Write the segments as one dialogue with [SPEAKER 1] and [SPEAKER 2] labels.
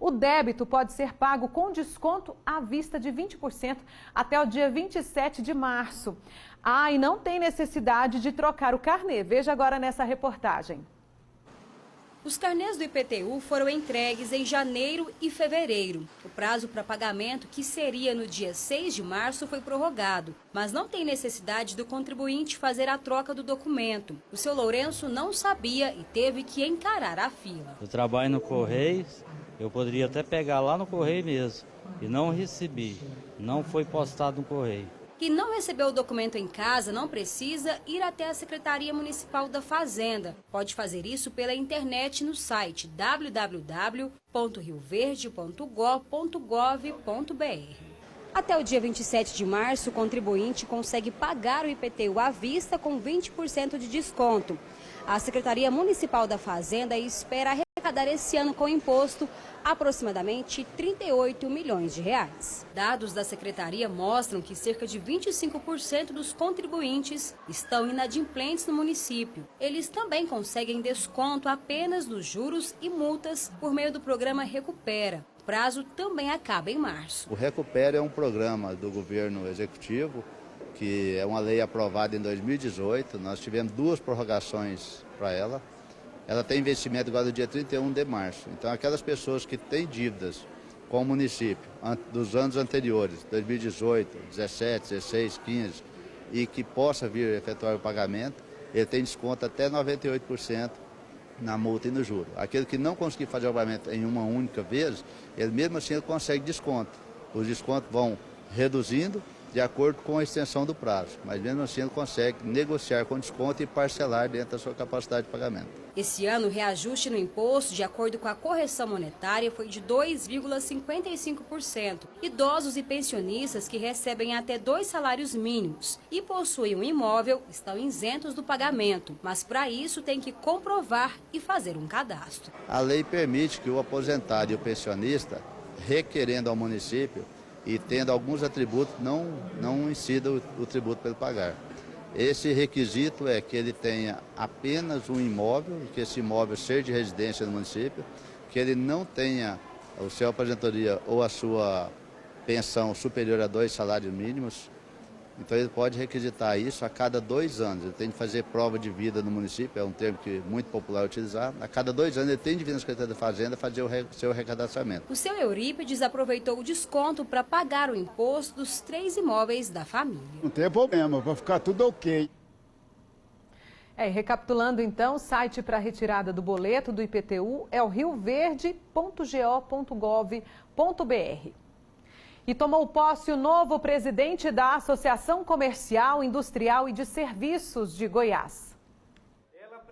[SPEAKER 1] O débito pode ser pago com desconto à vista de 20% até o dia 27 de março. E não tem necessidade de trocar o carnê. Veja agora nessa reportagem.
[SPEAKER 2] Os carnês do IPTU foram entregues em janeiro e fevereiro. O prazo para pagamento, que seria no dia 6 de março, foi prorrogado. Mas não tem necessidade do contribuinte fazer a troca do documento. O seu Lourenço não sabia e teve que encarar a fila.
[SPEAKER 3] Eu trabalho no Correio, eu poderia até pegar lá no Correio mesmo. E não recebi, não foi postado no Correio.
[SPEAKER 2] Quem não recebeu o documento em casa não precisa ir até a Secretaria Municipal da Fazenda. Pode fazer isso pela internet no site www.rioverde.gov.br. Até o dia 27 de março, o contribuinte consegue pagar o IPTU à vista com 20% de desconto. A Secretaria Municipal da Fazenda espera arrecadar esse ano com imposto aproximadamente 38 milhões de reais. Dados da Secretaria mostram que cerca de 25% dos contribuintes estão inadimplentes no município. Eles também conseguem desconto apenas nos juros e multas por meio do programa Recupera. O prazo também acaba em março.
[SPEAKER 4] O Recupera é um programa do governo executivo, que é uma lei aprovada em 2018. Nós tivemos 2 prorrogações para ela. Ela tem investimento agora no dia 31 de março. Então, aquelas pessoas que têm dívidas com o município dos anos anteriores, 2018, 17, 16, 15, e que possa vir efetuar o pagamento, ele tem desconto até 98% na multa e no juro. Aquele que não conseguir fazer o pagamento em uma única vez, ele mesmo assim ele consegue desconto. Os descontos vão reduzindo de acordo com a extensão do prazo, mas mesmo assim ele consegue negociar com desconto e parcelar dentro da sua capacidade de pagamento.
[SPEAKER 2] Esse ano, o reajuste no imposto, de acordo com a correção monetária, foi de 2,55%. Idosos e pensionistas que recebem até 2 salários mínimos e possuem um imóvel estão isentos do pagamento, mas para isso tem que comprovar e fazer um cadastro.
[SPEAKER 4] A lei permite que o aposentado e o pensionista, requerendo ao município e tendo alguns atributos, não incida o tributo pelo pagar. Esse requisito é que ele tenha apenas um imóvel, que esse imóvel seja de residência no município, que ele não tenha o seu aposentadoria ou a sua pensão superior a 2 salários mínimos. Então ele pode requisitar isso a cada 2 anos. Ele tem de fazer prova de vida no município, é um termo que é muito popular utilizar. A cada 2 anos ele tem de vir na Secretaria da Fazenda fazer o seu recadastramento.
[SPEAKER 2] O seu Eurípides aproveitou o desconto para pagar o imposto dos 3 imóveis da família.
[SPEAKER 5] Não tem problema, vai ficar tudo ok.
[SPEAKER 1] Recapitulando então, o site para retirada do boleto do IPTU é o rioverde.go.gov.br. E tomou posse o novo presidente da Associação Comercial, Industrial e de Serviços de Goiás.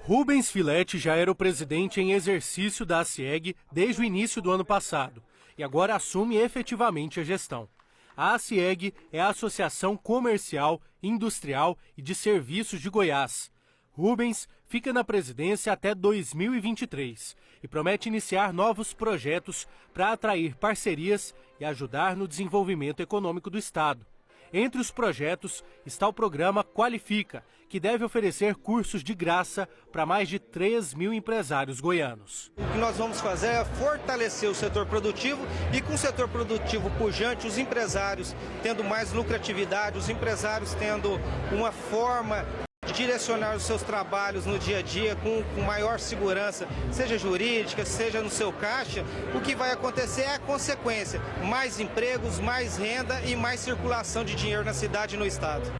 [SPEAKER 6] Rubens Filete já era o presidente em exercício da ACIEG desde o início do ano passado e agora assume efetivamente a gestão. A ACIEG é a Associação Comercial, Industrial e de Serviços de Goiás. Rubens fica na presidência até 2023 e promete iniciar novos projetos para atrair parcerias e ajudar no desenvolvimento econômico do Estado. Entre os projetos está o programa Qualifica, que deve oferecer cursos de graça para mais de 3.000 empresários goianos.
[SPEAKER 7] O que nós vamos fazer é fortalecer o setor produtivo e com o setor produtivo pujante, os empresários tendo mais lucratividade, os empresários tendo uma forma de direcionar os seus trabalhos no dia a dia com maior segurança, seja jurídica, seja no seu caixa, o que vai acontecer é a consequência: mais empregos, mais renda e mais circulação de dinheiro na cidade e no estado.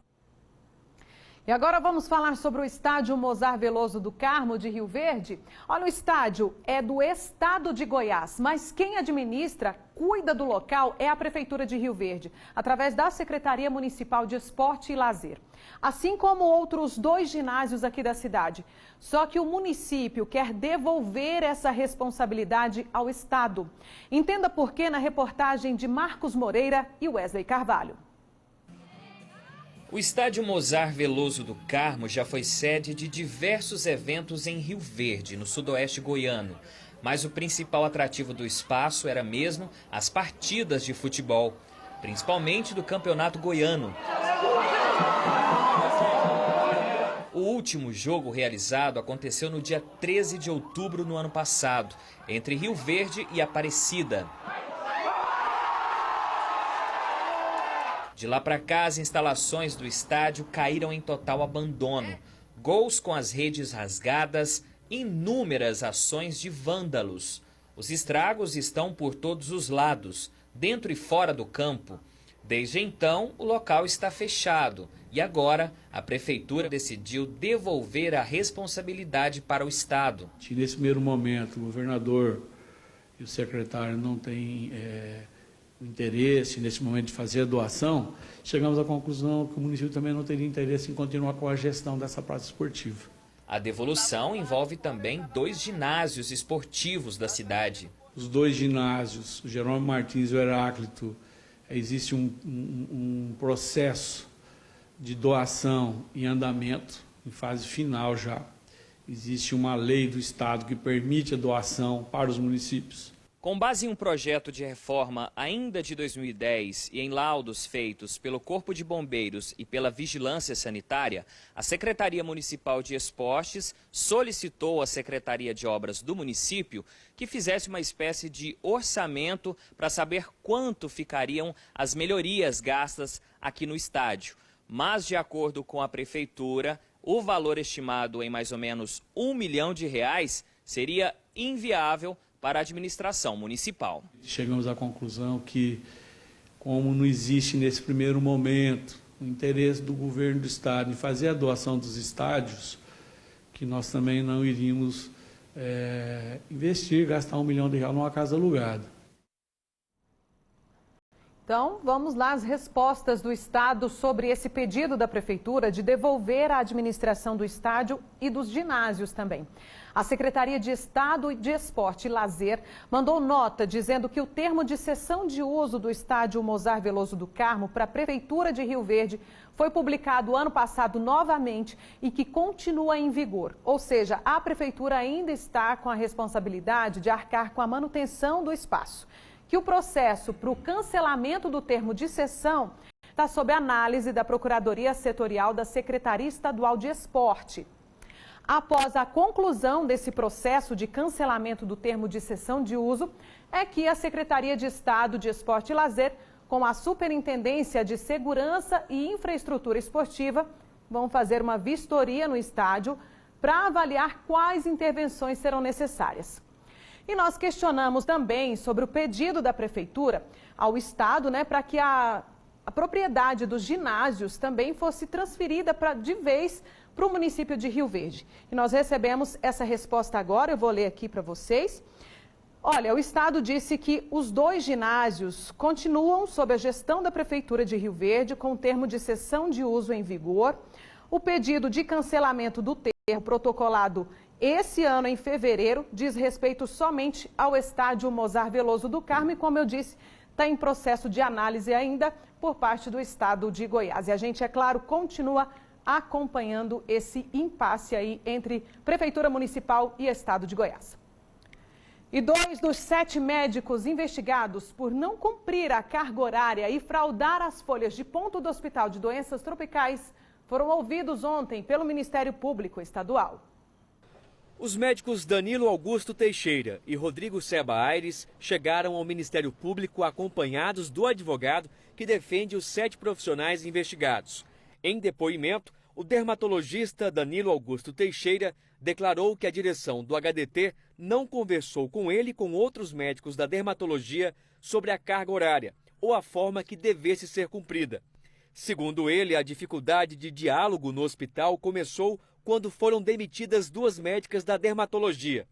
[SPEAKER 1] E agora vamos falar sobre o estádio Mozar Veloso do Carmo de Rio Verde. Olha, o estádio é do estado de Goiás, mas quem administra, cuida do local é a Prefeitura de Rio Verde, através da Secretaria Municipal de Esporte e Lazer. Assim como outros 2 ginásios aqui da cidade. Só que o município quer devolver essa responsabilidade ao estado. Entenda por quê na reportagem de Marcos Moreira e Wesley Carvalho.
[SPEAKER 8] O estádio Mozar Veloso do Carmo já foi sede de diversos eventos em Rio Verde, no sudoeste goiano. Mas o principal atrativo do espaço era mesmo as partidas de futebol, principalmente do Campeonato Goiano. O último jogo realizado aconteceu no dia 13 de outubro no ano passado, entre Rio Verde e Aparecida. De lá para cá, as instalações do estádio caíram em total abandono. Gols com as redes rasgadas, inúmeras ações de vândalos. Os estragos estão por todos os lados, dentro e fora do campo. Desde então, o local está fechado e agora a prefeitura decidiu devolver a responsabilidade para o Estado.
[SPEAKER 9] Nesse primeiro momento, o governador e o secretário não têm interesse nesse momento de fazer a doação, chegamos à conclusão que o município também não teria interesse em continuar com a gestão dessa praça esportiva.
[SPEAKER 8] A devolução envolve também 2 ginásios esportivos da cidade.
[SPEAKER 9] Os 2 ginásios, o Jerônimo Martins e o Heráclito, existe um processo de doação em andamento, em fase final já. Existe uma lei do Estado que permite a doação para os municípios.
[SPEAKER 8] Com base em um projeto de reforma ainda de 2010 e em laudos feitos pelo Corpo de Bombeiros e pela Vigilância Sanitária, a Secretaria Municipal de Esportes solicitou à Secretaria de Obras do município que fizesse uma espécie de orçamento para saber quanto ficariam as melhorias gastas aqui no estádio. Mas, de acordo com a Prefeitura, o valor estimado em mais ou menos R$1 milhão seria inviável para a administração municipal.
[SPEAKER 9] Chegamos à conclusão que, como não existe nesse primeiro momento o interesse do governo do estado em fazer a doação dos estádios, que nós também não iríamos investir, gastar R$1 milhão numa casa alugada.
[SPEAKER 1] Então, vamos lá as respostas do Estado sobre esse pedido da Prefeitura de devolver a administração do estádio e dos ginásios também. A Secretaria de Estado de Esporte e Lazer mandou nota dizendo que o termo de cessão de uso do estádio Mozar Veloso do Carmo para a Prefeitura de Rio Verde foi publicado ano passado novamente e que continua em vigor. Ou seja, a Prefeitura ainda está com a responsabilidade de arcar com a manutenção do espaço. Que o processo para o cancelamento do termo de cessão está sob análise da Procuradoria Setorial da Secretaria Estadual de Esporte. Após a conclusão desse processo de cancelamento do termo de cessão de uso, é que a Secretaria de Estado de Esporte e Lazer, com a Superintendência de Segurança e Infraestrutura Esportiva, vão fazer uma vistoria no estádio para avaliar quais intervenções serão necessárias. E nós questionamos também sobre o pedido da Prefeitura ao Estado, para que a propriedade dos ginásios também fosse transferida de vez para o município de Rio Verde. E nós recebemos essa resposta agora, eu vou ler aqui para vocês. Olha, o Estado disse que os 2 ginásios continuam sob a gestão da Prefeitura de Rio Verde, com o termo de cessão de uso em vigor. O pedido de cancelamento do termo protocolado esse ano, em fevereiro, diz respeito somente ao estádio Mozar Veloso do Carmo e, como eu disse, está em processo de análise ainda por parte do Estado de Goiás. E a gente, é claro, continua acompanhando esse impasse aí entre Prefeitura Municipal e Estado de Goiás. E 2 dos 7 médicos investigados por não cumprir a carga horária e fraudar as folhas de ponto do Hospital de Doenças Tropicais foram ouvidos ontem pelo Ministério Público Estadual.
[SPEAKER 10] Os médicos Danilo Augusto Teixeira e Rodrigo Seba Aires chegaram ao Ministério Público acompanhados do advogado que defende os 7 profissionais investigados. Em depoimento, o dermatologista Danilo Augusto Teixeira declarou que a direção do HDT não conversou com ele e com outros médicos da dermatologia sobre a carga horária ou a forma que devesse ser cumprida. Segundo ele, a dificuldade de diálogo no hospital começou quando foram demitidas 2 médicas da dermatologia.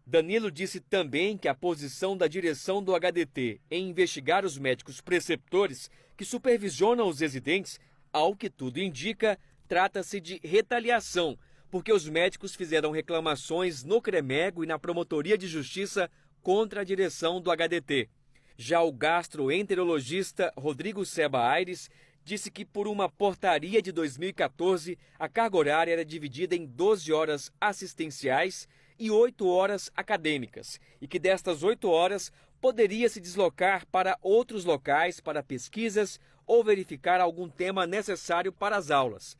[SPEAKER 10] Danilo disse também que a posição da direção do HDT em investigar os médicos preceptores que supervisionam os residentes, ao que tudo indica, trata-se de retaliação, porque os médicos fizeram reclamações no CREMEGO e na Promotoria de Justiça contra a direção do HDT. Já o gastroenterologista Rodrigo Seba Aires disse que por uma portaria de 2014, a carga horária era dividida em 12 horas assistenciais e 8 horas acadêmicas, e que destas 8 horas poderia se deslocar para outros locais para pesquisas ou verificar algum tema necessário para as aulas.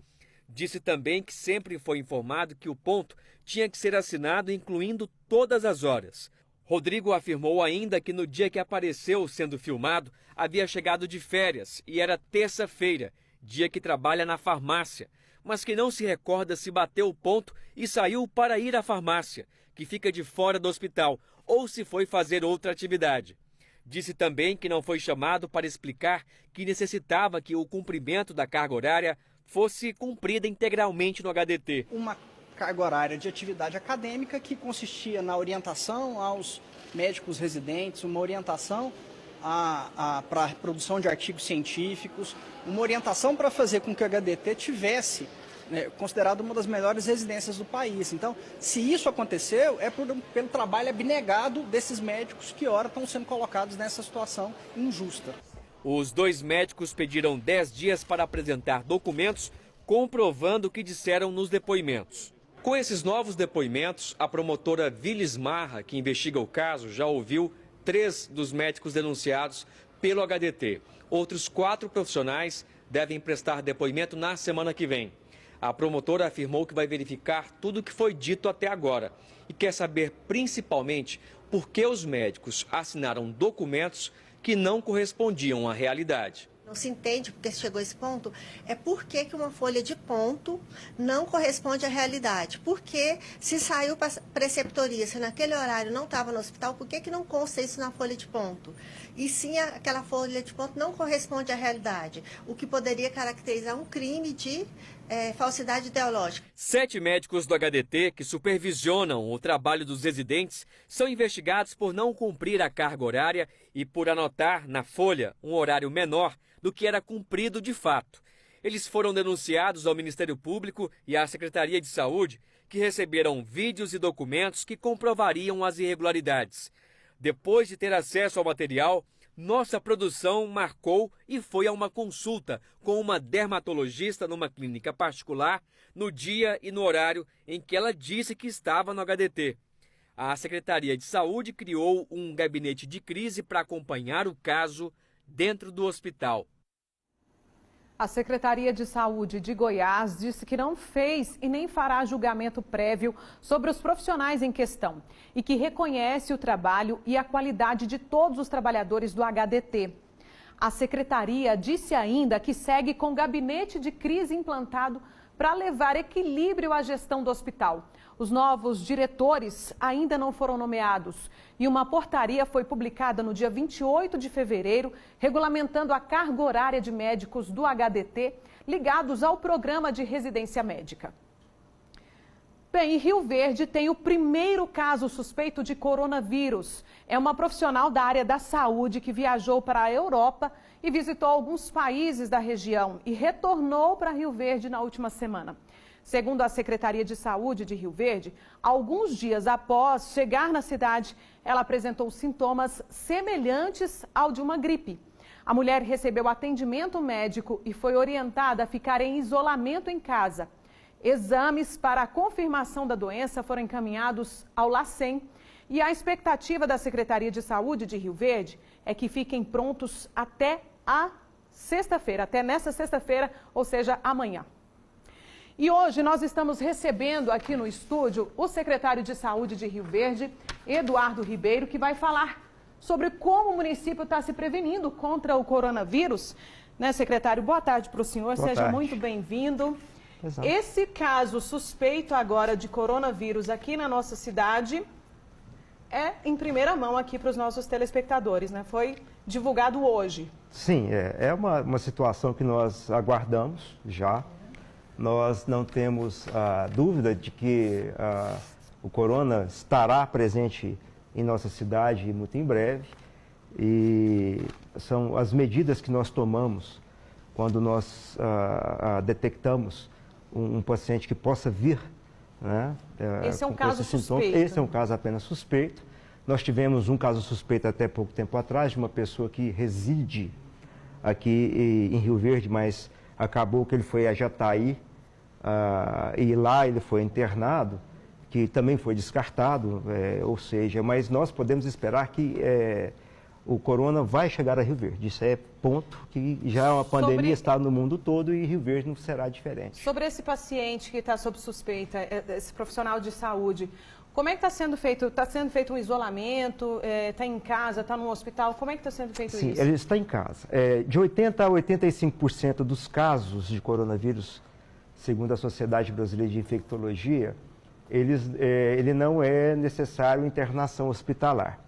[SPEAKER 10] Disse também que sempre foi informado que o ponto tinha que ser assinado incluindo todas as horas. Rodrigo afirmou ainda que no dia que apareceu sendo filmado, havia chegado de férias e era terça-feira, dia que trabalha na farmácia, mas que não se recorda se bateu o ponto e saiu para ir à farmácia, que fica de fora do hospital, ou se foi fazer outra atividade. Disse também que não foi chamado para explicar que necessitava que o cumprimento da carga horária fosse cumprida integralmente no HDT.
[SPEAKER 11] Uma carga horária de atividade acadêmica que consistia na orientação aos médicos residentes, uma orientação para a produção de artigos científicos, uma orientação para fazer com que o HDT tivesse considerado uma das melhores residências do país. Então, se isso aconteceu, é pelo trabalho abnegado desses médicos que, ora, estão sendo colocados nessa situação injusta.
[SPEAKER 10] Os 2 médicos pediram 10 dias para apresentar documentos comprovando o que disseram nos depoimentos. Com esses novos depoimentos, a promotora Vilis Marra, que investiga o caso, já ouviu 3 dos médicos denunciados pelo HDT. Outros 4 profissionais devem prestar depoimento na semana que vem. A promotora afirmou que vai verificar tudo o que foi dito até agora e quer saber principalmente por que os médicos assinaram documentos que não correspondiam à realidade.
[SPEAKER 12] Não se entende porque chegou a esse ponto, é por que uma folha de ponto não corresponde à realidade. Porque se saiu para preceptoria, se naquele horário não estava no hospital, por que não consta isso na folha de ponto? E sim, aquela folha de ponto não corresponde à realidade, o que poderia caracterizar um crime de falsidade ideológica.
[SPEAKER 10] 7 médicos do HDT que supervisionam o trabalho dos residentes são investigados por não cumprir a carga horária e por anotar na folha um horário menor do que era cumprido de fato. Eles foram denunciados ao Ministério Público e à Secretaria de Saúde, que receberam vídeos e documentos que comprovariam as irregularidades. Depois de ter acesso ao material, nossa produção marcou e foi a uma consulta com uma dermatologista numa clínica particular no dia e no horário em que ela disse que estava no HDT. A Secretaria de Saúde criou um gabinete de crise para acompanhar o caso dentro do hospital.
[SPEAKER 1] A Secretaria de Saúde de Goiás disse que não fez e nem fará julgamento prévio sobre os profissionais em questão e que reconhece o trabalho e a qualidade de todos os trabalhadores do HDT. A Secretaria disse ainda que segue com o gabinete de crise implantado para levar equilíbrio à gestão do hospital. Os novos diretores ainda não foram nomeados e uma portaria foi publicada no dia 28 de fevereiro, regulamentando a carga horária de médicos do HDT ligados ao programa de residência médica. Bem, em Rio Verde tem o primeiro caso suspeito de coronavírus. É uma profissional da área da saúde que viajou para a Europa e visitou alguns países da região e retornou para Rio Verde na última semana. Segundo a Secretaria de Saúde de Rio Verde, alguns dias após chegar na cidade, ela apresentou sintomas semelhantes ao de uma gripe. A mulher recebeu atendimento médico e foi orientada a ficar em isolamento em casa. Exames para a confirmação da doença foram encaminhados ao LACEN e a expectativa da Secretaria de Saúde de Rio Verde é que fiquem prontos até a sexta-feira, até nessa sexta-feira, ou seja, amanhã. E hoje nós estamos recebendo aqui no estúdio o secretário de Saúde de Rio Verde, Eduardo Ribeiro, que vai falar sobre como o município está se prevenindo contra o coronavírus. Né, secretário? Boa tarde para o senhor, seja muito bem-vindo.
[SPEAKER 13] Exato.
[SPEAKER 1] Esse caso suspeito agora de coronavírus aqui na nossa cidade é em primeira mão aqui para os nossos telespectadores, né? Foi divulgado hoje.
[SPEAKER 13] Sim, é uma situação que nós aguardamos já. Nós não temos dúvida de que o corona estará presente em nossa cidade muito em breve. E são as medidas que nós tomamos quando nós detectamos um paciente que possa vir, né?
[SPEAKER 1] Esse é um caso suspeito.
[SPEAKER 13] Esse é um caso apenas suspeito. Nós tivemos um caso suspeito até pouco tempo atrás de uma pessoa que reside aqui em Rio Verde, mas acabou que ele foi a Jataí e lá ele foi internado, que também foi descartado, ou seja, mas nós podemos esperar que o corona vai chegar a Rio Verde. Isso é ponto que já a pandemia está no mundo todo e Rio Verde não será diferente.
[SPEAKER 1] Sobre esse paciente que está sob suspeita, esse profissional de saúde, como é que está sendo feito? Está sendo feito um isolamento? Está em casa? Está no hospital? Como é que está sendo feito isso?
[SPEAKER 13] Sim, ele está em casa. De 80% a 85% dos casos de coronavírus, segundo a Sociedade Brasileira de Infectologia, ele não é necessário internação hospitalar.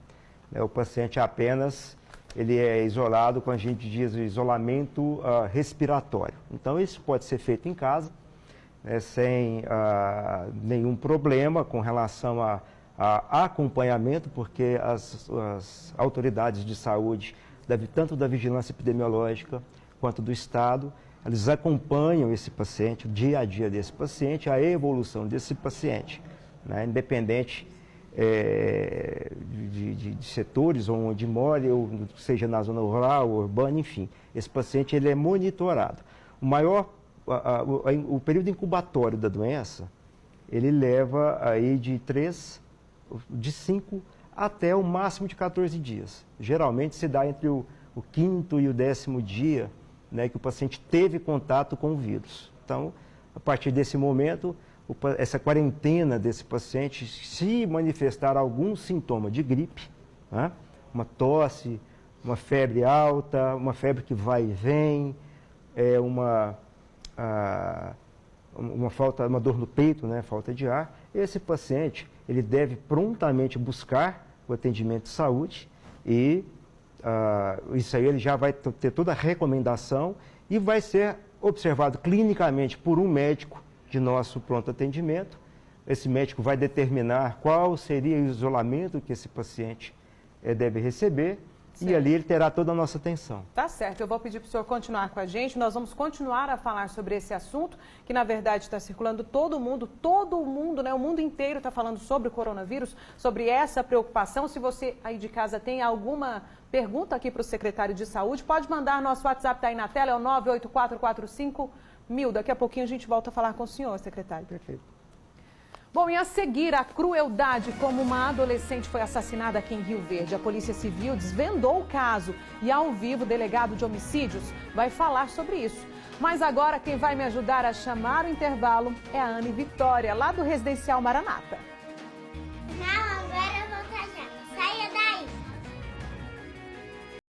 [SPEAKER 13] O paciente apenas ele é isolado, quando a gente diz isolamento respiratório. Então, isso pode ser feito em casa, sem nenhum problema com relação a acompanhamento, porque as autoridades de saúde, tanto da vigilância epidemiológica quanto do Estado, eles acompanham esse paciente, o dia a dia desse paciente, a evolução desse paciente, né, independente de setores onde mora, ou seja na zona rural, urbana, enfim. Esse paciente ele é monitorado. O período incubatório da doença, ele leva aí de 5 até o máximo de 14 dias. Geralmente se dá entre o 5º e o 10º dia, né, que o paciente teve contato com o vírus. Então, a partir desse momento, essa quarentena desse paciente, se manifestar algum sintoma de gripe, né, uma tosse, uma febre alta, uma febre que vai e vem, uma dor no peito, né, falta de ar, esse paciente ele deve prontamente buscar o atendimento de saúde e isso aí ele já vai ter toda a recomendação e vai ser observado clinicamente por um médico de nosso pronto atendimento. Esse médico vai determinar qual seria o isolamento que esse paciente deve receber. Certo. E ali ele terá toda a nossa atenção.
[SPEAKER 1] Tá certo, eu vou pedir para o senhor continuar com a gente. Nós vamos continuar a falar sobre esse assunto, que na verdade está circulando todo mundo, né? O mundo inteiro está falando sobre o coronavírus, sobre essa preocupação. Se você aí de casa tem alguma pergunta aqui para o secretário de Saúde, pode mandar. Nosso WhatsApp está aí na tela, é o 98445.1000. Daqui a pouquinho a gente volta a falar com o senhor, secretário.
[SPEAKER 13] Perfeito.
[SPEAKER 1] Bom, e a seguir, a crueldade como uma adolescente foi assassinada aqui em Rio Verde. A Polícia Civil desvendou o caso e, ao vivo, o delegado de homicídios vai falar sobre isso. Mas agora, quem vai me ajudar a chamar o intervalo é a Anne Vitória, lá do Residencial Maranata.